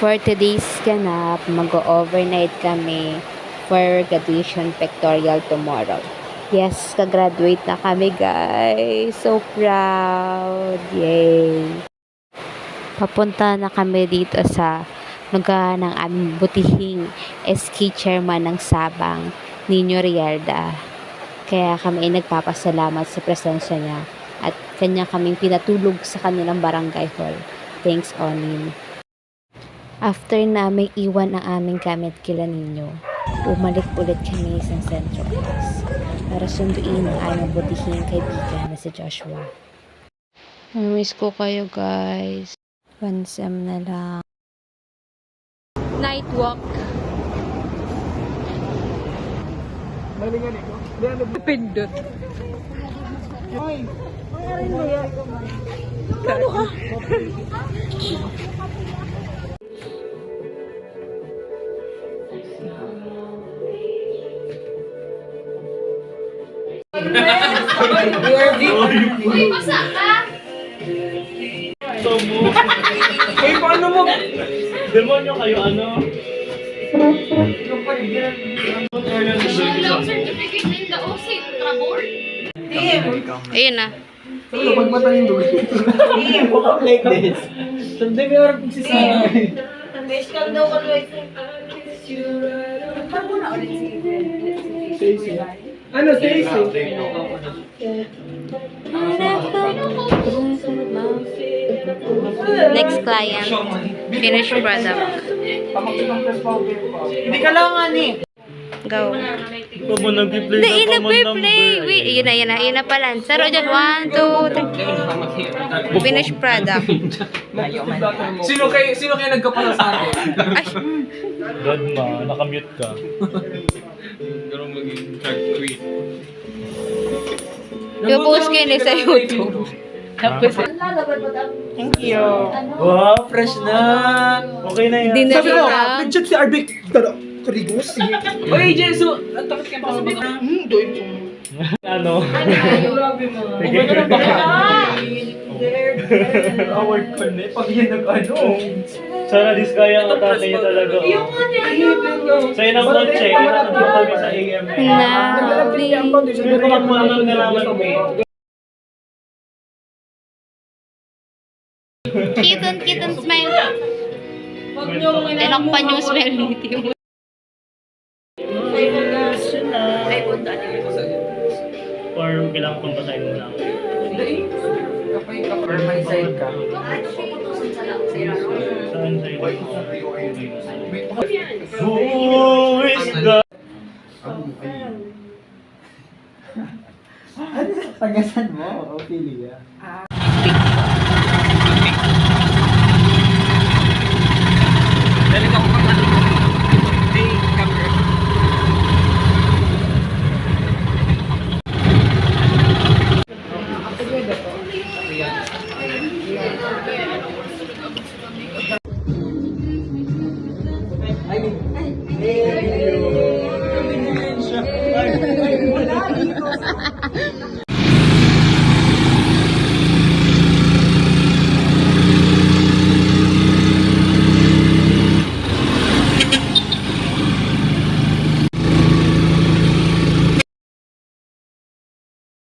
For today's ganap, mag-overnight kami for graduation pictorial tomorrow. Yes, ka-graduate na kami, guys. So proud. Yay! Papunta na kami dito sa lugar ng aming butihing SK chairman ng Sabang, Nino Rialda. Kaya kami ay nagpapasalamat sa presensya niya at kanya kaming pinatulog sa kanilang barangay hall. Thanks, Onin. After namin iwan ang aming gamit kila Nino, bumalik ulit kami sa Centro Class para sunduin ang aming butihing kaibigan na si Joshua. Miss ko kayo, guys. One sem na lang. Night walk. Pindot. Ay, mangarin mo yan. Ano ka? Uy, basa ka! Uy, paano mo? Demonyo kayo, ano? Show lang certificate in the OC, Trabor. Ayun na. Ano, pagmatayin doon? Like this. Sunday may oras kong sisama. Stacy. Ano, Stacy? Next client. Finished product. Hindi ka lang nga ni. Go. Ikaw ba nag-play Hindi, ng common play. number? Wait, yun na pala. Saro dyan. 1, 2, 3. Finished product. Sino kayo nagkapala sa akin? Ay, God ma, nakamute ka. Garong maging track tweet. i-post kayo na sa YouTube. Tapos, Thank you. Wow, fresh na. Okay na yan. Hindi na Sabi ko, lang. nag-chat si Arbeck. Karigos. Uy, Jesu! Ang takot ka pa sa mga. Doon po. Ano? Grabe mo. Sige. Award ko na. Pag yan nag-ano. Sana diskaya ang tatay niya talaga. Sa inang kotse, inatapos kami sa AM. May kumakmanang nalaman mo. Kitten smile. Tinakpan yung smile ni Timo. Or kailangan kong basahin mo lang. Or may side ka. Saan sa'yo? Who is the... Tagasan mo, Ophelia.